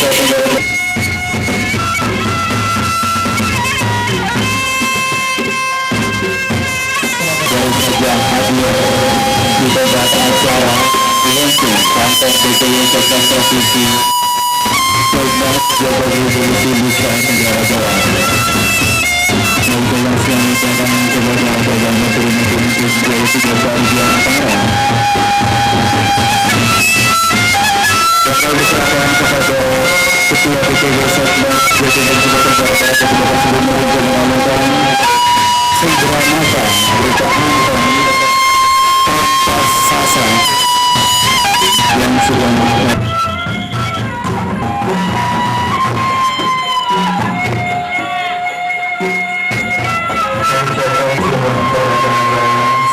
Kita bahas acara launching kantor DPW Seknas Provinsi Seknas Jawa Revolusi Nusa Tenggara Barat. Jelas yang akan kepada adanya terima-terima sejauh 3 tahun di antara bakal diserahkan kepada Ketua DPW Seknas Jawa Tenggara Barat yang sudah sebelumnya mengamalkan segera masa berita nonton tanpa sasa yang sudah melakukan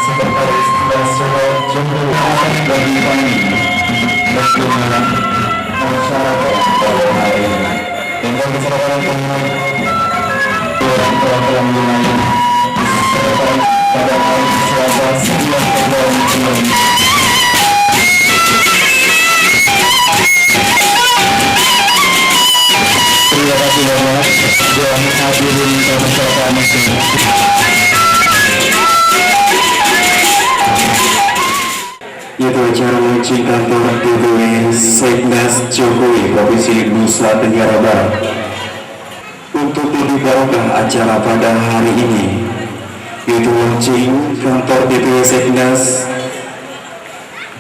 Sekretaris Nasional Jember bagi kami bagaimana masyarakat pada hari ini dengan diserahkan dengan program wilayah pada hari Selasa 9 Februari ini. Terima kasih banyak dan hadirin masyarakat muslim. Yaitu acara launching kantor DPW Seknas Jokowi Provinsi Nusa Tenggara Barat. Untuk lebih barokah acara pada hari ini, yaitu launching kantor DPW Seknas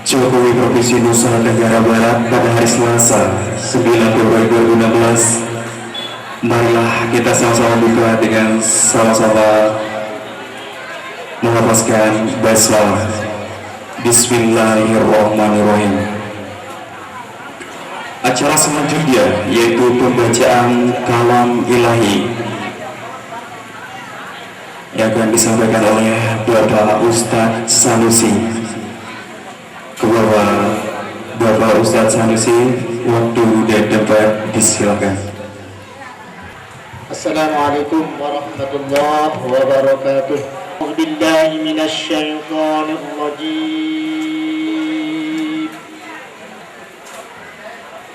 Jokowi Provinsi Nusa Tenggara Barat pada hari Selasa 9 Februari 2016. Marilah kita sama-sama buka dengan sama-sama melafazkan basmalah. Bismillahirrahmanirrahim. Acara selanjutnya yaitu pembacaan kalam ilahi yang akan disampaikan oleh Bapak Ustadz Sanusi. Ke bawah Bapak Ustadz Sanusi, waktu dan tempat disilakan. Assalamualaikum warahmatullahi wabarakatuh. A'udzubillahi minasyaitonir rajim.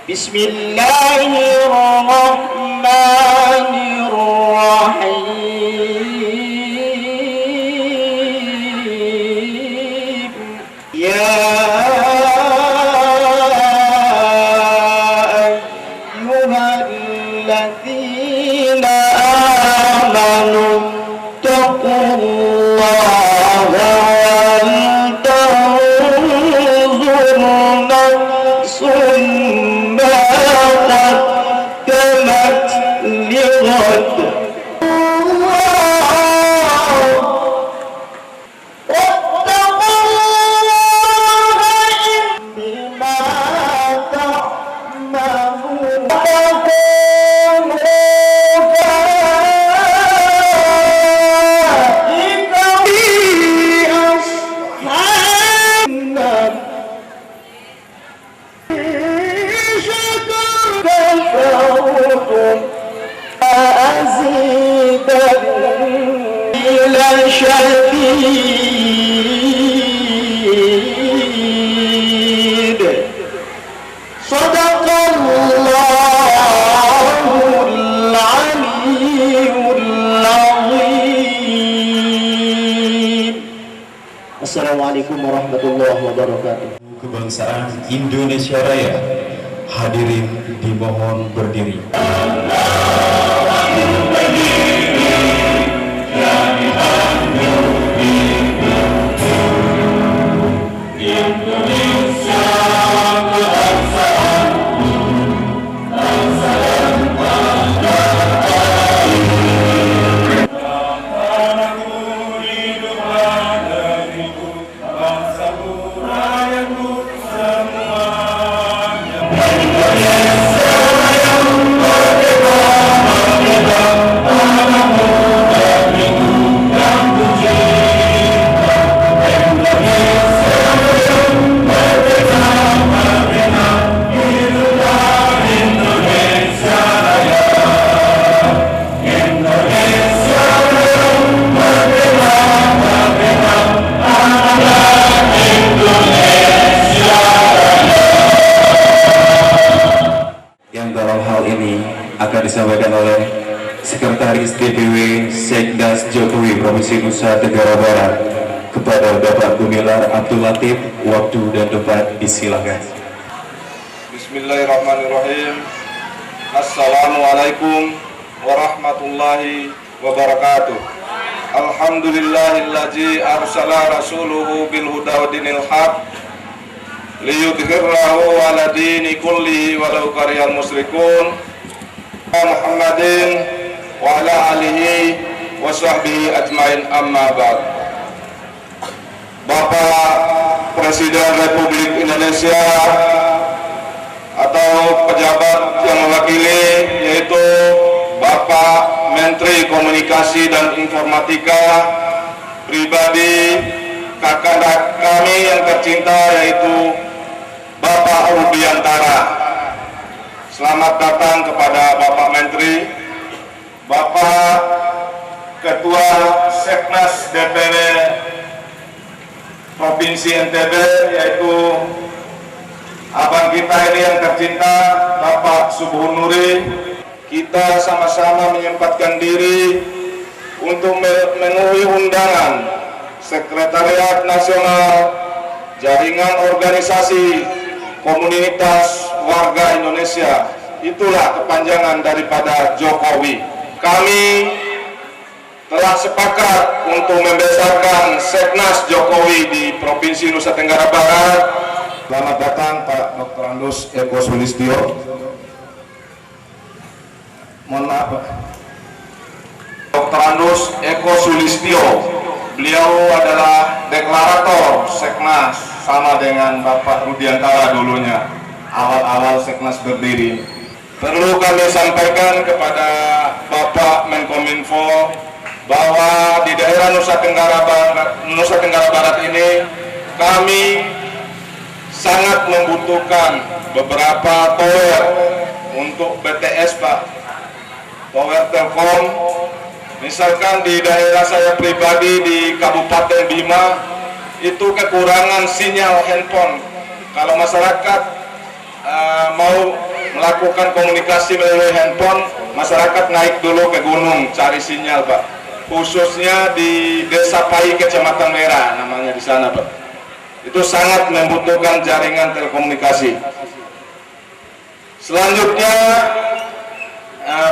Bismillahirrahmanirrahim. Ya ayyuhalladzina amanu taqullaha wal tanzur nafsun ma qaddamat lighad. Assalamualaikum warahmatullahi wabarakatuh. Kebangsaan Indonesia Raya, hadirin dimohon berdiri. akan disampaikan oleh Sekretaris DPW Sekdas Jokowi Provinsi Nusa Tenggara Barat kepada Bapak Gumilar Abdul Latif. Waktu dan tempat disilakan. Bismillahirrahmanirrahim. Assalamualaikum warahmatullahi wabarakatuh. Alhamdulillahillazi arsala rasuluhu bil huda wa dinil haq liyudhhirahu ala dini kullihi walau karihal musyrikun. Muhammadin wa ala alihi wa sahbihi ajmain, amma ba'd. Bapak Presiden Republik Indonesia atau pejabat yang mewakili, yaitu Bapak Menteri Komunikasi dan Informatika, pribadi kakak kami yang tercinta yaitu Bapak Rudiantara. Selamat datang kepada Bapak Menteri, Bapak Ketua Seknas DPW Provinsi NTB, yaitu abang kita ini yang tercinta, Bapak Subuhun Nuri. Kita sama-sama menyempatkan diri untuk memenuhi undangan Sekretariat Nasional Jaringan Organisasi Komunitas Warga Indonesia. Itulah kepanjangan daripada Jokowi. Kami telah sepakat untuk membesarkan Seknas Jokowi di Provinsi Nusa Tenggara Barat. Selamat datang Pak Dr. Andus Eko Sulistyo. Mohon maaf Pak. Dr. Andus Eko Sulistyo. Beliau adalah deklarator Seknas, sama dengan Bapak Rudiantara dulunya, awal-awal Seknas berdiri. Perlu kami sampaikan kepada Bapak Menkominfo bahwa di daerah Nusa Tenggara Barat ini kami sangat membutuhkan beberapa tower untuk BTS, Pak. Tower Telkom, misalkan di daerah saya pribadi di Kabupaten Bima itu kekurangan sinyal handphone. Kalau masyarakat mau melakukan komunikasi melalui handphone, masyarakat naik dulu ke gunung cari sinyal, Pak. Khususnya di Desa Pai, Kecamatan Merah namanya di sana, Pak. Itu sangat membutuhkan jaringan telekomunikasi. Selanjutnya,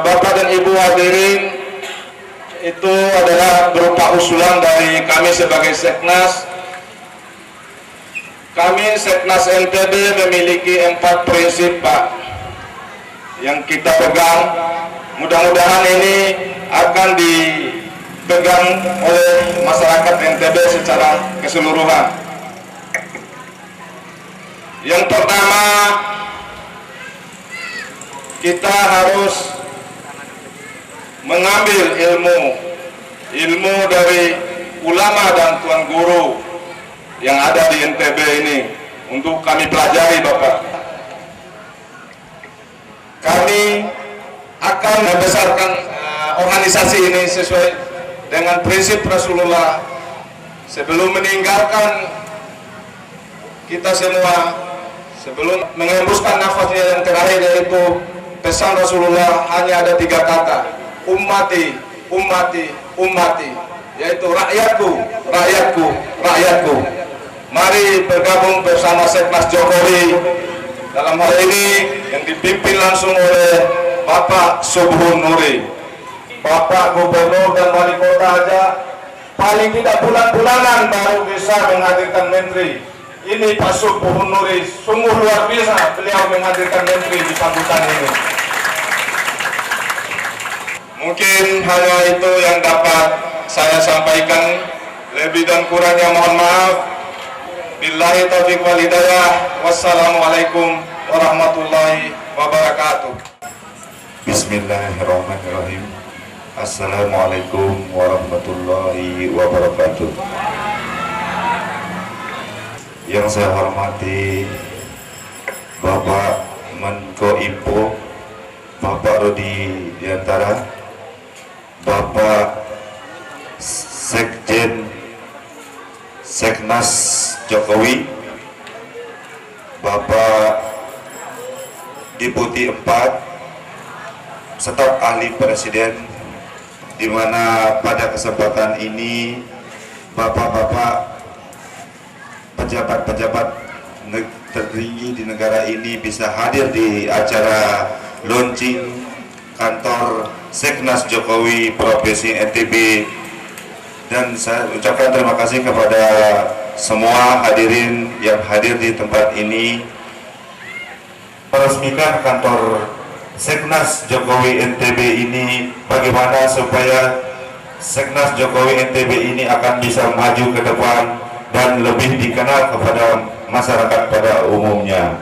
Bapak dan Ibu hadirin, itu adalah berupa usulan dari kami sebagai Seknas. Kami Seknas NTB memiliki 4 prinsip, Pak, yang kita pegang. Mudah-mudahan ini akan dipegang oleh masyarakat NTB secara keseluruhan. Yang pertama, kita harus mengambil ilmu dari ulama dan tuan guru yang ada di NTB ini untuk kami pelajari, Bapak. Kami akan membesarkan organisasi ini sesuai dengan prinsip Rasulullah. Sebelum meninggalkan kita semua, sebelum mengembuskan nafasnya yang terakhir, yaitu pesan Rasulullah hanya ada 3 kata: ummati, ummati, ummati, yaitu rakyatku, rakyatku, rakyatku. Mari bergabung bersama Seknas Jokowi dalam hal ini yang dipimpin langsung oleh Bapak Subuhun Nuri. Bapak Gubernur dan Wali Kota aja paling tidak bulan-bulanan baru bisa menghadirkan menteri. Ini Pak Subuhun Nuri, sungguh luar biasa beliau menghadirkan menteri di sambutan ini. Mungkin hanya itu yang dapat saya sampaikan. Lebih dan kurangnya mohon maaf. Billahi taufiq wal hidayah. Wassalamualaikum warahmatullahi wabarakatuh. Bismillahirrahmanirrahim. Assalamualaikum warahmatullahi wabarakatuh. Yang saya hormati Bapak Menko Info, Bapak Rudiantara, Bapak Sekjen Seknas Jokowi, Bapak Deputi 4 staf ahli presiden, di mana pada kesempatan ini bapak-bapak pejabat-pejabat tertinggi di negara ini bisa hadir di acara launching kantor Seknas Jokowi Provinsi NTB, dan saya ucapkan terima kasih kepada semua hadirin yang hadir di tempat ini. Meresmikan kantor Seknas Jokowi NTB ini, bagaimana supaya Seknas Jokowi NTB ini akan bisa maju ke depan dan lebih dikenal kepada masyarakat pada umumnya.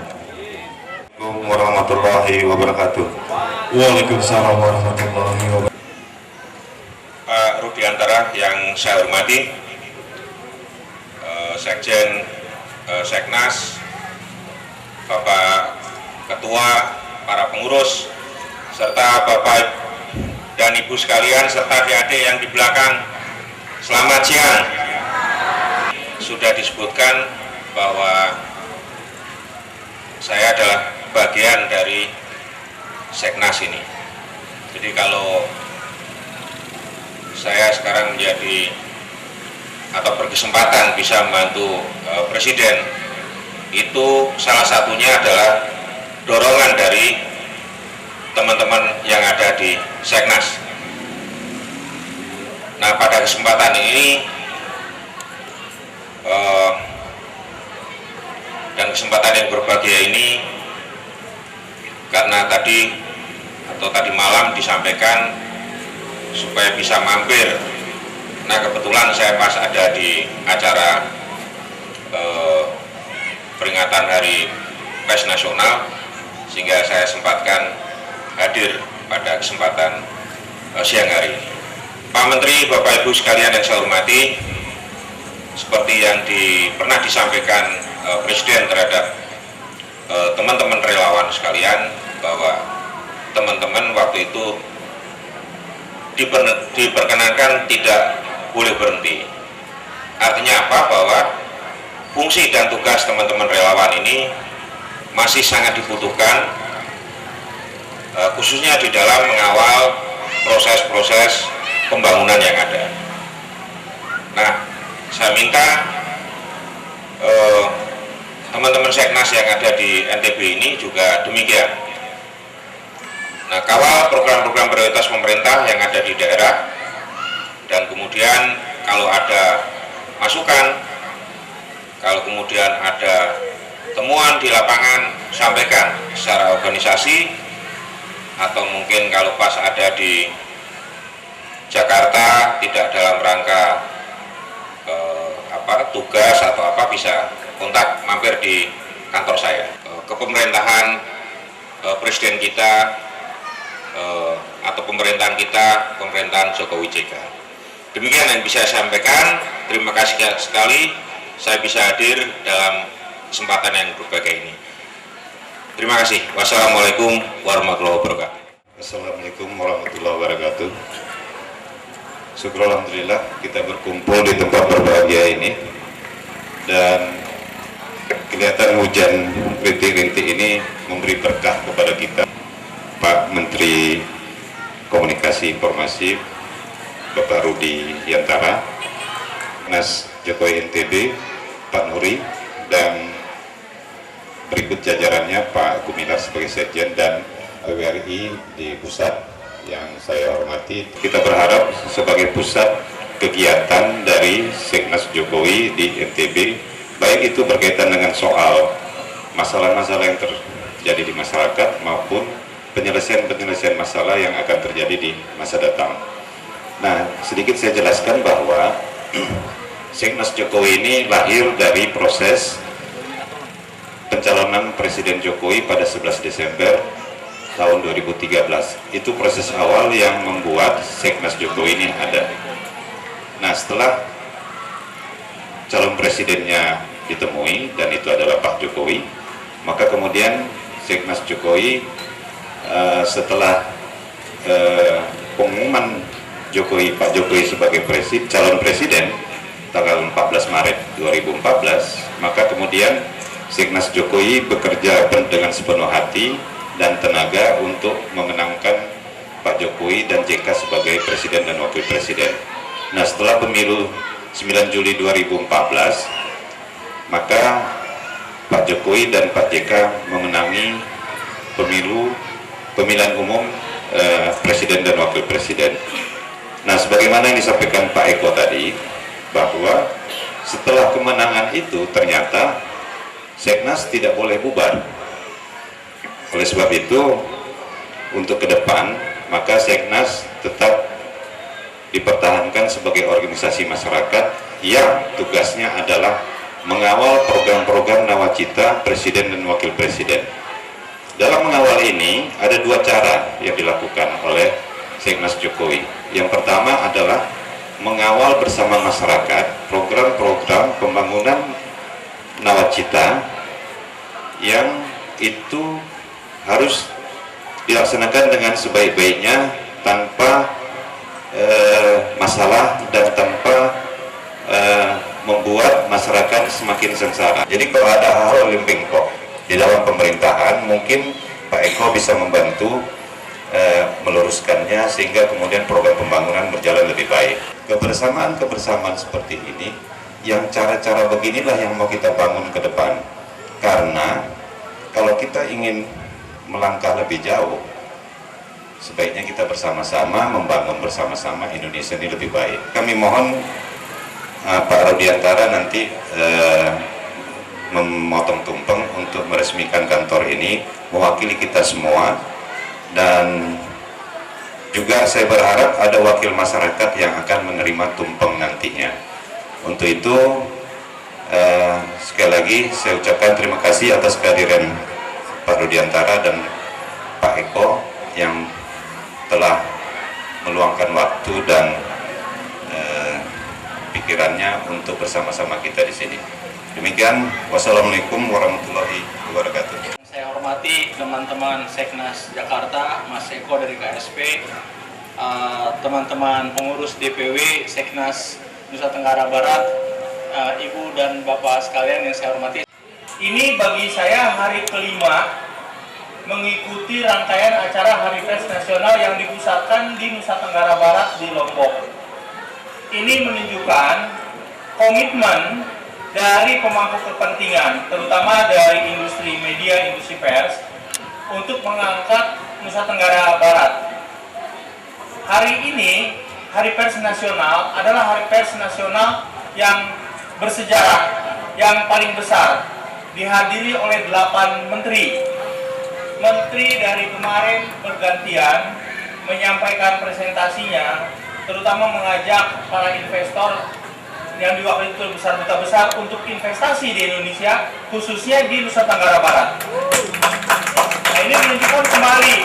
Assalamualaikum warahmatullahi wabarakatuh. Waalaikumsalam warahmatullahi wabarakatuh. Pak Rudiantara yang saya hormati, Sekjen Seknas, Bapak Ketua, para pengurus, serta Bapak dan Ibu sekalian, serta adik-adik yang di belakang, selamat siang. Sudah disebutkan bahwa saya adalah bagian dari Seknas ini. Jadi kalau saya sekarang menjadi atau berkesempatan bisa membantu Presiden, itu salah satunya adalah dorongan dari teman-teman yang ada di Seknas. Nah, pada kesempatan ini dan kesempatan yang berbahagia ini, karena tadi malam disampaikan supaya bisa mampir. Nah, kebetulan saya pas ada di acara peringatan Hari Pers Nasional, sehingga saya sempatkan hadir pada kesempatan siang hari ini. Pak Menteri, Bapak Ibu sekalian yang saya hormati, seperti yang pernah disampaikan Presiden terhadap teman-teman relawan sekalian, bahwa teman-teman waktu itu diperkenankan tidak boleh berhenti. Artinya apa? Bahwa fungsi dan tugas teman-teman relawan ini masih sangat dibutuhkan, khususnya di dalam mengawal proses-proses pembangunan yang ada. Nah, saya minta teman-teman Seknas yang ada di NTB ini juga demikian. Nah, kawal program-program prioritas pemerintah yang ada di daerah, dan kemudian kalau ada masukan, kalau kemudian ada temuan di lapangan, sampaikan secara organisasi, atau mungkin kalau pas ada di Jakarta tidak dalam rangka tugas atau apa, bisa kontak mampir di kantor saya. Kepemerintahan Presiden kita atau pemerintahan kita, pemerintahan Jokowi JK. Demikian yang bisa saya sampaikan. Terima kasih sekali saya bisa hadir dalam kesempatan yang berbahagia ini. Terima kasih. Wassalamualaikum warahmatullahi wabarakatuh. Assalamualaikum warahmatullahi wabarakatuh. Syukur alhamdulillah kita berkumpul di tempat berbahagia ini, dan kelihatan hujan rintik-rintik ini memberi berkah kepada kita. Pak Menteri Komunikasi Informasi Bapak Rudi Yantara, Seknas Jokowi NTB Pak Nuri, dan berikut jajarannya Pak Gumilar sebagai Sekjen dan PWRI di pusat yang saya hormati. Kita berharap sebagai pusat kegiatan dari Seknas Jokowi di NTB, baik itu berkaitan dengan soal masalah-masalah yang terjadi di masyarakat maupun penyelesaian-penyelesaian masalah yang akan terjadi di masa datang. Nah, sedikit saya jelaskan bahwa Seknas Jokowi ini lahir dari proses pencalonan Presiden Jokowi pada 11 Desember tahun 2013. Itu proses awal yang membuat Seknas Jokowi ini ada. Nah, setelah calon presidennya ditemui, dan itu adalah Pak Jokowi, maka kemudian Seknas Jokowi setelah pengumuman Pak Jokowi sebagai calon presiden tanggal 14 Maret 2014, maka kemudian Seknas Jokowi bekerja dengan sepenuh hati dan tenaga untuk memenangkan Pak Jokowi dan JK sebagai Presiden dan Wakil Presiden. Nah, setelah pemilu 9 Juli 2014, maka Pak Jokowi dan Pak JK memenangi pemilihan umum Presiden dan Wakil Presiden. Nah, sebagaimana yang disampaikan Pak Eko tadi, bahwa setelah kemenangan itu ternyata Seknas tidak boleh bubar. Oleh sebab itu, untuk ke depan, maka Seknas tetap dipertahankan sebagai organisasi masyarakat yang tugasnya adalah mengawal program-program nawacita Presiden dan Wakil Presiden. Dalam mengawal ini ada dua cara yang dilakukan oleh Seknas Jokowi. Yang pertama adalah mengawal bersama masyarakat program-program pembangunan nawacita yang itu harus dilaksanakan dengan sebaik-baiknya tanpa masalah dan tanpa membuat masyarakat semakin sengsara. Jadi kalau ada hal limping kok di dalam pemerintahan, mungkin Pak Eko bisa membantu meluruskannya sehingga kemudian program pembangunan berjalan lebih baik. Kebersamaan seperti ini, yang cara-cara beginilah yang mau kita bangun ke depan. Karena kalau kita ingin melangkah lebih jauh, sebaiknya kita bersama-sama membangun bersama-sama Indonesia ini lebih baik. Kami mohon Pak Rudiantara nanti memotong tumpeng untuk meresmikan kantor ini mewakili kita semua, dan juga saya berharap ada wakil masyarakat yang akan menerima tumpeng nantinya. Untuk itu sekali lagi saya ucapkan terima kasih atas kehadiran Pak Rudiantara dan Pak Eko yang telah meluangkan waktu dan pikirannya untuk bersama-sama kita di sini. Demikian, wassalamualaikum warahmatullahi wabarakatuh. Saya hormati teman-teman Seknas Jakarta, Mas Eko dari KSP, teman-teman pengurus DPW Seknas Nusa Tenggara Barat, Ibu dan Bapak sekalian yang saya hormati. Ini bagi saya hari kelima mengikuti rangkaian acara Hari Pers Nasional yang dipusatkan di Nusa Tenggara Barat di Lombok. Ini menunjukkan komitmen dari pemangku kepentingan, terutama dari industri media, industri pers, untuk mengangkat Nusa Tenggara Barat. Hari ini, Hari Pers Nasional adalah Hari Pers Nasional yang bersejarah, yang paling besar, dihadiri oleh 8 menteri. Menteri dari kemarin bergantian menyampaikan presentasinya, terutama mengajak para investor yang diwakili duta besar untuk investasi di Indonesia, khususnya di Nusa Tenggara Barat. Nah, ini menunjukkan kembali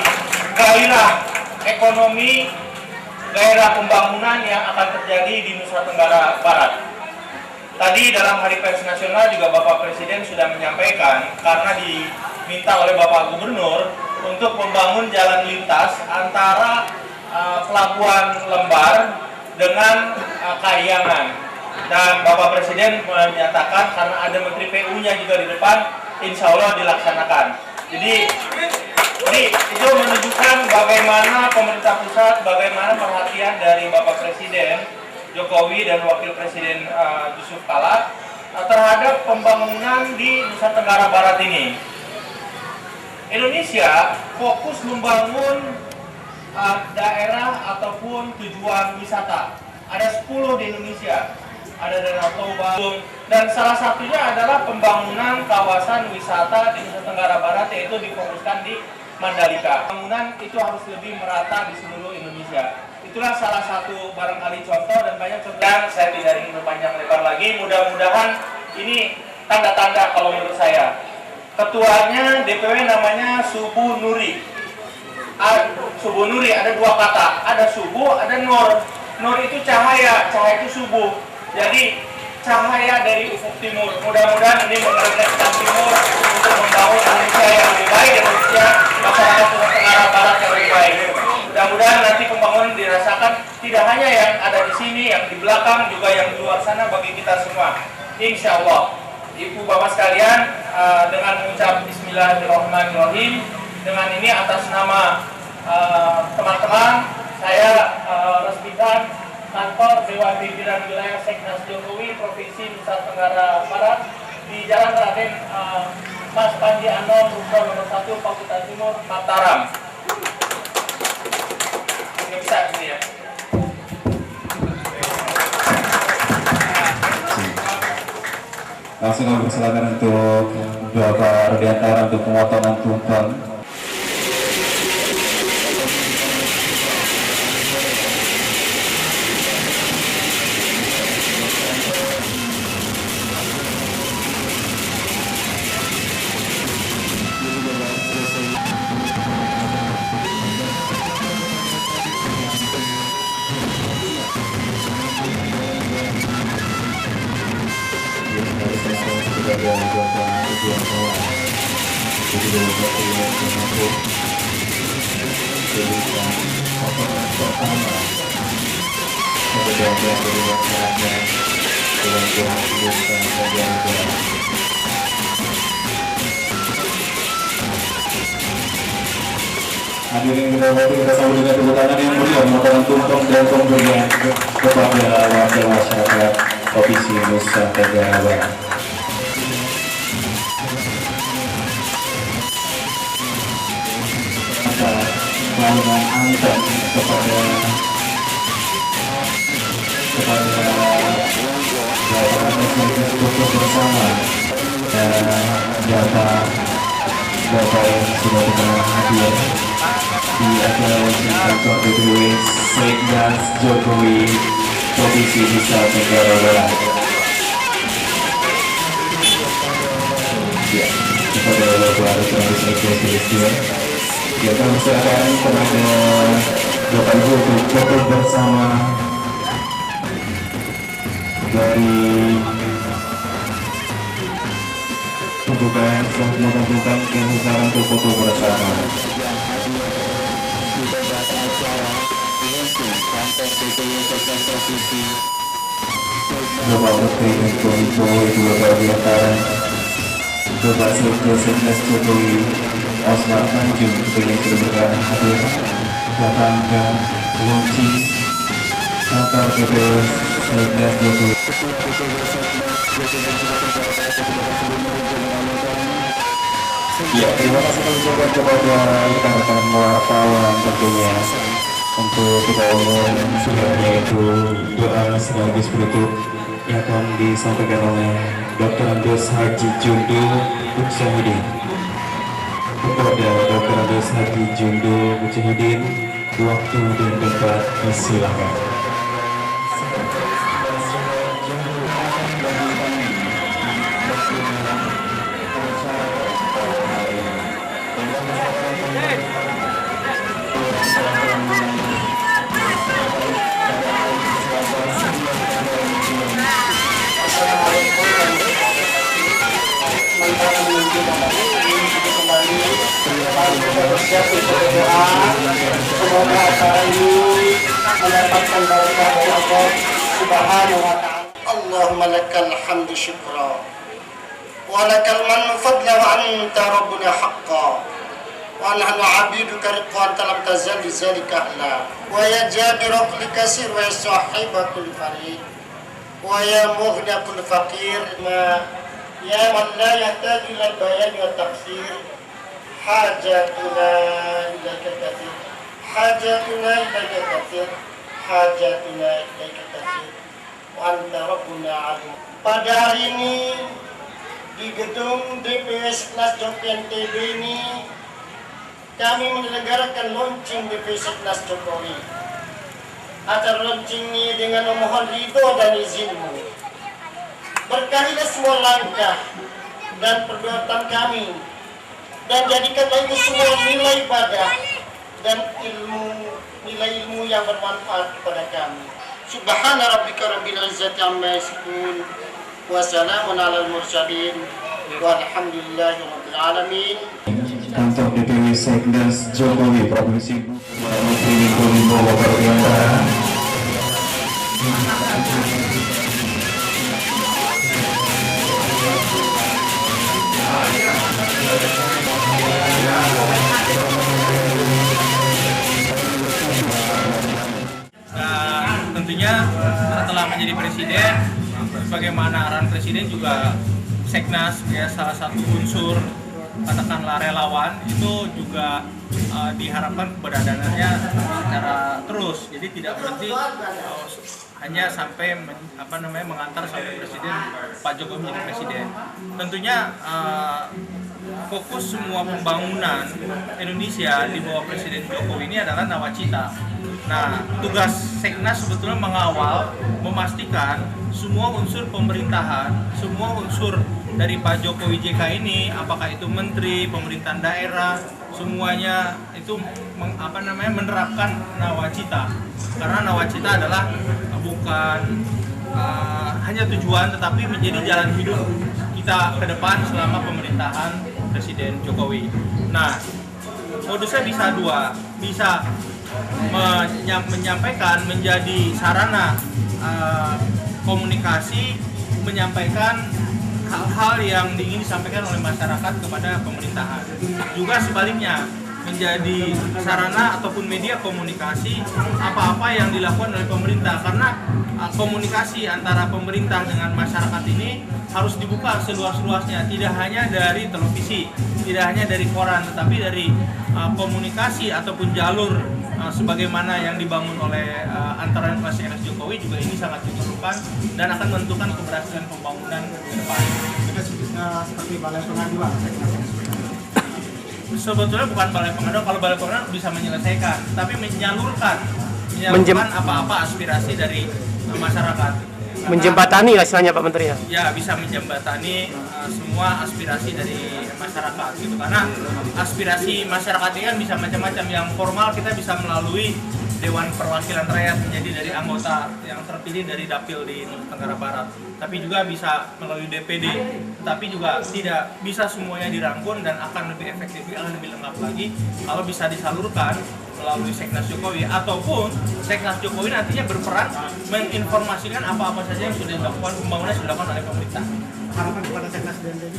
gairah ekonomi, gairah pembangunan yang akan terjadi di Nusa Tenggara Barat. Tadi dalam Hari Pers Nasional juga Bapak Presiden sudah menyampaikan, karena diminta oleh Bapak Gubernur untuk membangun jalan lintas antara Pelabuhan Lembar dengan Kahyangan. Dan Bapak Presiden menyatakan karena ada Menteri PU-nya juga di depan, insya Allah dilaksanakan. Jadi itu menunjukkan bagaimana pemerintah pusat, bagaimana perhatian dari Bapak Presiden Jokowi dan Wakil Presiden Yusuf Kala terhadap pembangunan di Nusa Tenggara Barat ini. Indonesia fokus membangun daerah ataupun tujuan wisata. Ada 10 di Indonesia. Ada Danau Toba, dan salah satunya adalah pembangunan kawasan wisata di Nusa Tenggara Barat, yaitu difokuskan di Mandalika. Pembangunan itu harus lebih merata di seluruh Indonesia. Itulah salah satu barangkali contoh, dan banyak contoh. Dan saya tidak ingin berpanjang lebar lagi. Mudah-mudahan ini tanda-tanda kalau menurut saya. Ketuanya DPW namanya Subuh Nuri. Subuh Nuri ada 2 kata, ada subuh, ada nur. Nur itu cahaya, cahaya itu subuh. Jadi cahaya dari ufuk timur. Mudah-mudahan ini mengerjakan timur untuk membangun Indonesia yang lebih baik, Indonesia masyarakat Nusa Tenggara Barat yang lebih baik. Mudah-mudahan nanti pembangunan dirasakan tidak hanya yang ada di sini, yang di belakang, juga yang di luar sana bagi kita semua. Insya Allah. Ibu Bapak sekalian, dengan mengucap Bismillahirrahmanirrahim, dengan ini atas nama teman-teman, saya resmikan kantor Dewan Pimpinan Wilayah Seknas Jokowi Provinsi Nusa Tenggara Barat di Jalan Raden Mas Panji Anom, Ruko nomor 1, Pakutan Timur, Mataram. Ini bisa ini ya. Langsung kami persilakan untuk Bapak Rudiantara untuk pemotongan tumpeng. Hadirin kita hormati, kita sambut dengan tepuk tangan yang mulia pemotongan tumpeng dan pemberian kepada warga masyarakat Provinsi Nusa Tenggara Barat. Laluan antar kepada Bapak bersama dan Bapak yang sudah pernah hadir di acara kantor DPW Seknas Jokowi Provinsi Nusa Tenggara Barat. Ya, kepada Bapak Arif Seknas ya, kami silakan kepada Bapak Ibu untuk foto bersama dari pembukaan melakukan kemusaran untuk foto bersama. Bapak Menteri Menkominfo Ibu Bapak Rudiantara, Bapak Seknas Jokowi Osmar Tanjung yang sudah berkenan hadir datang ke launching kantor DPW Seknas Jokowi. Ya, terima kasih kami ucapkan kepada rekan-rekan wartawan tentunya untuk kita umum yaitu doa sekaligus penutup yang akan disampaikan oleh Dr. Andes Haji Jundo Bucahidin. Kepada Dr. Andes Haji Jundo Bucahidin, waktu dan tempat disilakan. Bersiap untuk berdoa, semoga acara ini mendapatkan berkah dari Allah Subhanahu wa ta'ala. Allahumma lakal hamdu syukra wa lakal mannu fadla wa anta rabbuna haqqa wa nahnu abiduka riqwan lam tazal li zalika ahla wa ya jabira kulli kasir wa ya sahiba kulli farid wa ya mughna kulli faqir ma ya man la yahtaju ila al-bayan wa tafsir hajatuna ilaika katsir hajatuna ilaika katsir hajatuna ilaika katsir wa anta rabbuna alim. Pada hari ini di gedung DPW Seknas Jokowi NTB ini kami menyelenggarakan launching DPW Seknas Jokowi. Acara launching ini dengan memohon ridho dan izinmu. Berkahilah semua langkah dan perbuatan kami dan jadikanlah itu semua nilai ibadah dan nilai ilmu yang bermanfaat kepada kami. Subhana rabbika rabbil izzati amma yasifun wa salamun alal mursalin walhamdulillahi rabbil alamin. Kantor DPW Seknas Jokowi Provinsi Menteri Menkominfo Bapak Rudiantara. tentunya setelah menjadi presiden, sebagaimana arahan presiden juga Seknas ya salah satu unsur katakanlah relawan itu juga diharapkan keberadaannya secara terus, jadi tidak berhenti hanya sampai mengantar sampai presiden Pak Jokowi menjadi presiden. Tentunya fokus semua pembangunan Indonesia di bawah Presiden Jokowi ini adalah nawacita. Nah, tugas Seknas sebetulnya mengawal, memastikan semua unsur pemerintahan, semua unsur dari Pak Jokowi JK ini, apakah itu menteri, pemerintahan daerah, semuanya itu menerapkan nawacita. Karena nawacita adalah bukan hanya tujuan, tetapi menjadi jalan hidup kita ke depan selama pemerintahan Presiden Jokowi. Nah, modusnya bisa dua, bisa menyampaikan menjadi sarana komunikasi, menyampaikan hal-hal yang ingin disampaikan oleh masyarakat kepada pemerintahan. Juga sebaliknya, menjadi sarana ataupun media komunikasi apa-apa yang dilakukan oleh pemerintah, karena komunikasi antara pemerintah dengan masyarakat ini harus dibuka seluas-luasnya, tidak hanya dari televisi, tidak hanya dari koran, tetapi dari komunikasi ataupun jalur sebagaimana yang dibangun oleh antara Seknas Jokowi juga ini sangat diperlukan dan akan menentukan keberhasilan pembangunan ke depan. Seperti balai pengaduan Sebetulnya bukan balai pengaduan, kalau balai pengaduan bisa menyelesaikan, tapi menyalurkan apa-apa aspirasi dari masyarakat. Menjembatani lah istilahnya Pak Menteri ya? Ya, bisa menjembatani semua aspirasi dari masyarakat gitu, karena aspirasi masyarakat ini kan bisa macam-macam. Yang formal kita bisa melalui Dewan Perwakilan Rakyat, menjadi dari anggota yang terpilih dari Dapil di Nusa Tenggara Barat, tapi juga bisa melalui DPD, tapi juga tidak bisa semuanya dirangkum dan akan lebih efektif, akan lebih lengkap lagi kalau bisa disalurkan melalui Seknas Jokowi, ataupun Seknas Jokowi nantinya berperan menginformasikan apa-apa saja yang sudah dilakukan, pembangunan yang sudah dilakukan oleh pemerintah. harapan kepada Seknas BNPB?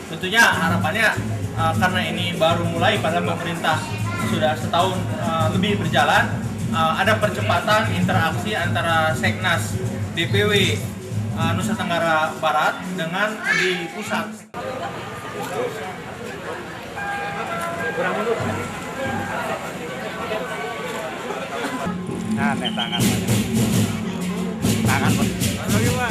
Tentunya harapannya karena ini baru mulai, pada pemerintah sudah setahun lebih berjalan, ada percepatan interaksi antara Seknas DPW Nusa Tenggara Barat dengan di pusat. Nah, tangan. Tangan, Pak. Lagi, Pak.